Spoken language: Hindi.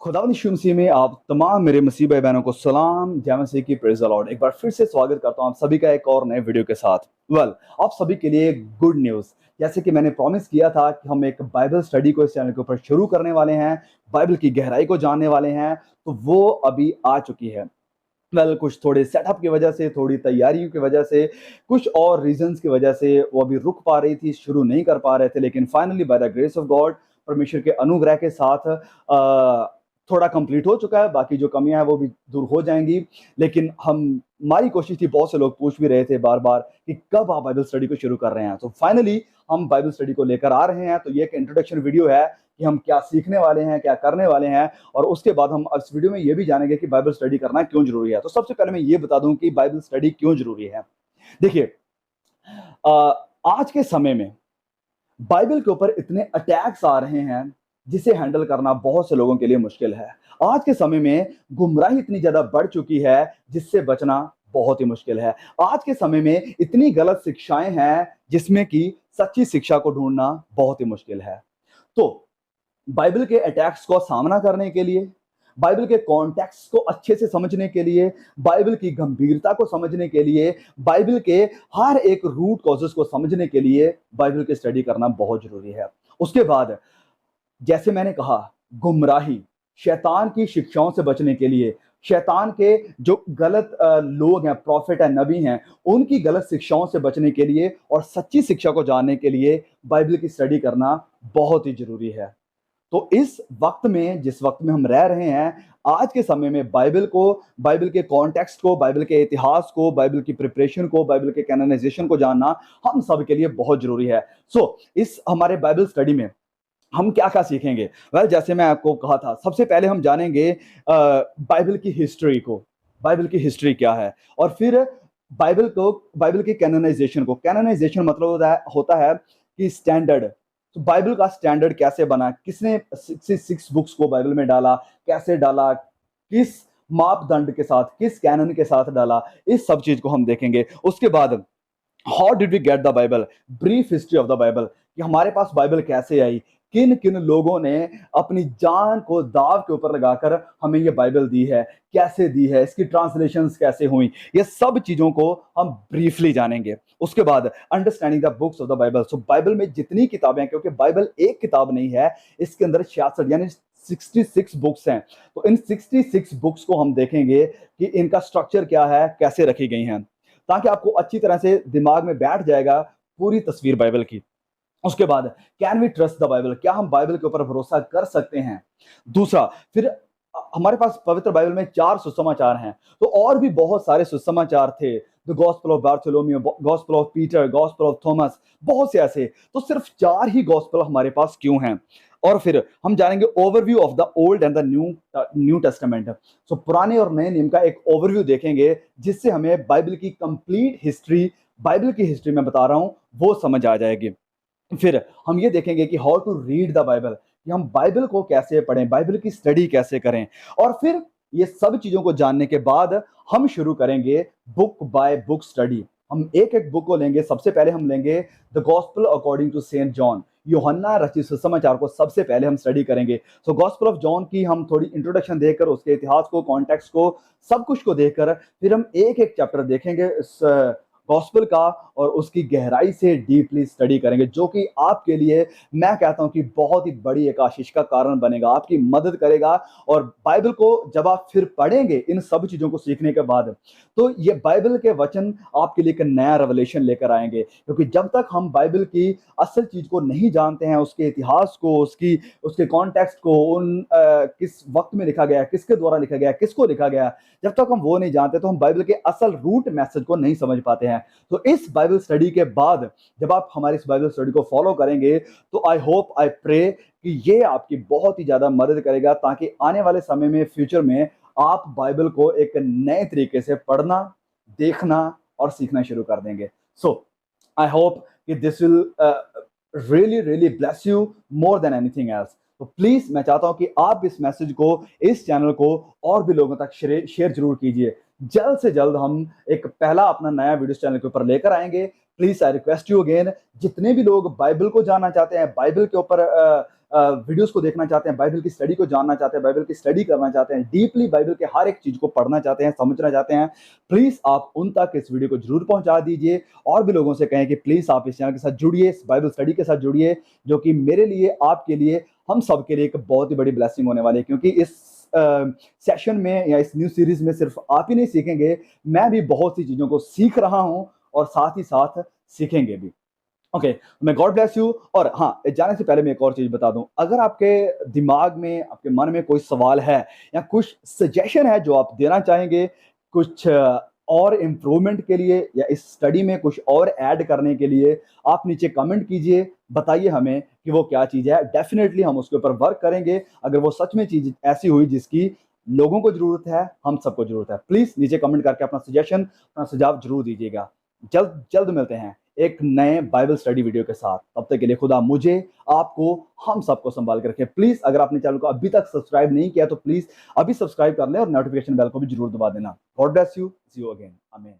खुदावंद यीशु मसीह में आप तमाम मेरे मसीह भाई बहनों को सलाम जय मसीह की प्रेज द लॉर्ड। एक बार फिर से स्वागत करता हूं आप सभी का एक और नए वीडियो के साथ। आप सभी के लिए गुड न्यूज़। जैसे कि मैंने प्रॉमिस किया था कि हम एक बाइबल स्टडी को इस चैनल के ऊपर शुरू करने वाले हैं, बाइबल की गहराई को जानने वाले हैं, तो वो अभी आ चुकी है। कुछ थोड़े सेटअप की वजह से, थोड़ी तैयारियों की वजह से, कुछ और रीजंस की वजह से वो अभी रुक पा रही थी, शुरू नहीं कर पा रहे थे, लेकिन finally by the grace of God, परमेश्वर के अनुग्रह के साथ थोड़ा कंप्लीट हो चुका है। बाकी जो कमियां हैं वो भी दूर हो जाएंगी। लेकिन हमारी कोशिश थी, बहुत से लोग पूछ भी रहे थे बार बार कि कब आप बाइबल स्टडी को शुरू कर रहे हैं, तो फाइनली हम बाइबल स्टडी को लेकर आ रहे हैं। तो ये एक इंट्रोडक्शन वीडियो है कि हम क्या सीखने वाले हैं, क्या करने वाले हैं, और उसके बाद हम इस वीडियो में ये भी जानेंगे कि बाइबल स्टडी करना क्यों जरूरी है। तो सबसे पहले मैं ये बता दूं कि बाइबल स्टडी क्यों जरूरी है। देखिए, आज के समय में बाइबल के ऊपर इतने अटैक्स आ रहे हैं जिसे हैंडल करना बहुत से लोगों के लिए मुश्किल है। आज के समय में गुमराही इतनी ज्यादा बढ़ चुकी है जिससे बचना बहुत ही मुश्किल है। आज के समय में इतनी गलत शिक्षाएं हैं जिसमें कि सच्ची शिक्षा को ढूंढना बहुत ही मुश्किल है। तो बाइबल के अटैक्स को सामना करने के लिए, बाइबल के कॉन्टेक्स्ट को अच्छे से समझने के लिए, बाइबल की गंभीरता को समझने के लिए, बाइबल के हर एक रूट कॉजेस को समझने के लिए बाइबल की स्टडी करना बहुत जरूरी है। उसके बाद, जैसे मैंने कहा, गुमराही, शैतान की शिक्षाओं से बचने के लिए, शैतान के जो गलत लोग हैं, प्रॉफिट है, नबी हैं, उनकी गलत शिक्षाओं से बचने के लिए और सच्ची शिक्षा को जानने के लिए बाइबल की स्टडी करना बहुत ही जरूरी है। तो इस वक्त में, जिस वक्त में हम रह रहे हैं, आज के समय में बाइबल को, बाइबल के कॉन्टेक्स्ट को, बाइबल के इतिहास को, बाइबल की प्रिपरेशन को, बाइबल के कैनोनाइजेशन को जानना हम सब के लिए बहुत जरूरी है। इस हमारे बाइबल स्टडी में हम क्या क्या सीखेंगे? जैसे मैं आपको कहा था, सबसे पहले हम जानेंगे बाइबल की हिस्ट्री को, बाइबल की हिस्ट्री क्या है, और फिर बाइबल की कैनोनाइजेशन को। कैनोनाइजेशन मतलब होता है कि स्टैंडर्ड। तो बाइबल का स्टैंडर्ड कैसे बना, किसने 66 बुक्स को बाइबल में डाला, कैसे डाला, किस मापदंड के साथ, किस कैनन के साथ डाला, इस सब चीज को हम देखेंगे। उसके बाद, how did we get the Bible, brief history of the Bible, कि हमारे पास बाइबल कैसे आई, किन किन लोगों ने अपनी जान को दाव के ऊपर लगाकर हमें ये बाइबल दी है, कैसे दी है, इसकी ट्रांसलेशंस कैसे हुई, ये सब चीजों को हम ब्रीफली जानेंगे। उसके बाद, understanding the books of the Bible. So Bible में जितनी किताबें हैं, क्योंकि बाइबल एक किताब नहीं है, इसके अंदर 66 यानी 66 बुक्स हैं। तो इन 66 बुक्स को हम देखेंगे कि इनका स्ट्रक्चर क्या है, कैसे रखी गई हैं, ताकि आपको अच्छी तरह से दिमाग में बैठ जाएगा पूरी तस्वीर बाइबल की। उसके बाद, can we trust the Bible, क्या हम बाइबल के ऊपर भरोसा कर सकते हैं। दूसरा, फिर हमारे पास पवित्र बाइबल में 4 सुसमाचार हैं, तो और भी बहुत सारे सुसमाचार थे, the gospel of Bartholomew, gospel of Peter, gospel of Thomas, बहुत से ऐसे। तो सिर्फ 4 ही गॉस्पेल हमारे पास क्यों हैं। और फिर हम जानेंगे overview of the old and the new testament. So पुराने और नए नियम का एक ओवरव्यू देखेंगे, जिससे हमें बाइबल की कंप्लीट हिस्ट्री, बाइबल की हिस्ट्री में बता रहा हूं, वो समझ आ जाएगी। फिर हम ये देखेंगे कि how to read the Bible, कि हम बाइबल को कैसे पढ़ें, बाइबल की स्टडी कैसे करें। और फिर ये सब चीजों को जानने के बाद हम शुरू करेंगे बुक बाय बुक स्टडी। हम एक एक बुक को लेंगे। सबसे पहले हम लेंगे the gospel according to saint John, यूहन्ना रचित सुसमाचार को सबसे पहले हम स्टडी करेंगे। सो गॉस्पेल ऑफ जॉन की हम थोड़ी इंट्रोडक्शन देकर, उसके इतिहास को, कॉन्टेक्स्ट को, सब कुछ को देखकर फिर हम एक एक चैप्टर देखेंगे इस गॉस्पेल का, और उसकी गहराई से डीपली स्टडी करेंगे, जो कि आपके लिए, मैं कहता हूं कि बहुत ही बड़ी एक आशीष का कारण बनेगा, आपकी मदद करेगा। और बाइबल को जब आप फिर पढ़ेंगे इन सब चीजों को सीखने के बाद, तो ये बाइबल के वचन आपके लिए एक नया रेवलेशन लेकर आएंगे। क्योंकि जब तक हम बाइबल की असल चीज को नहीं जानते हैं, उसके इतिहास को, उसके कॉन्टेक्स्ट को, किस वक्त में लिखा गया, किसके द्वारा लिखा गया, किसको लिखा गया, जब तक हम वो नहीं जानते, तो हम बाइबल के असल रूट मैसेज को नहीं समझ पाते हैं। तो इस बाइबल स्टडी के बाद, जब आप हमारी इस बाइबल स्टडी को फॉलो करेंगे, तो आई होप, आई प्रे कि ये आपकी बहुत ही ज्यादा मदद करेगा, ताकि आने वाले समय में, फ्यूचर में, आप बाइबल को एक नए तरीके से पढ़ना, देखना और सीखना शुरू कर देंगे। सो आई होप कि this will really really bless you more than anything else. तो प्लीज, मैं चाहता हूं कि आप इस मैसेज को, इस चैनल को और भी लोगों तक शेयर जरूर कीजिए। जल्द से जल्द हम एक पहला अपना नया वीडियो चैनल के ऊपर लेकर आएंगे। Please, I request you again, जितने भी लोग बाइबल को जानना चाहते हैं, बाइबल के ऊपर वीडियोस को देखना चाहते हैं, बाइबल की स्टडी को जानना चाहते हैं, बाइबल की स्टडी करना चाहते हैं, डीपली बाइबल के हर एक चीज को पढ़ना चाहते हैं, समझना चाहते हैं, प्लीज आप उन तक इस वीडियो को जरूर पहुंचा दीजिए। और भी लोगों से कहें कि प्लीज आप इस चैनल के साथ जुड़िए, इस बाइबल स्टडी के साथ जुड़िए, जो कि मेरे लिए, आपके लिए, हम सब के लिए एक बहुत ही बड़ी ब्लेसिंग होने वाली है। क्योंकि इस सेशन में या इस न्यू सीरीज में सिर्फ आप ही नहीं सीखेंगे, मैं भी बहुत सी चीजों को सीख रहा हूं और साथ ही साथ सीखेंगे भी। ओके, मैं गॉड ब्लेस यू। और हाँ, जाने से पहले मैं एक और चीज बता दूं, अगर आपके दिमाग में, आपके मन में कोई सवाल है या कुछ सजेशन है जो आप देना चाहेंगे, कुछ और इम्प्रूवमेंट के लिए या इस स्टडी में कुछ और ऐड करने के लिए, आप नीचे कमेंट कीजिए, बताइए हमें कि वो क्या चीज़ है। डेफिनेटली हम उसके ऊपर वर्क करेंगे। अगर वो सच में चीज़ ऐसी हुई जिसकी लोगों को ज़रूरत है, हम सबको ज़रूरत है, प्लीज़ नीचे कमेंट करके अपना सजेशन, अपना सुझाव जरूर दीजिएगा। जल्द जल्द मिलते हैं एक नए बाइबल स्टडी वीडियो के साथ। तब तक के लिए खुदा मुझे, आपको, हम सबको संभाल के रखें। प्लीज अगर आपने चैनल को अभी तक सब्सक्राइब नहीं किया तो प्लीज अभी सब्सक्राइब कर लें और नोटिफिकेशन बेल को भी जरूर दबा देना। God bless you, see you again, आमीन।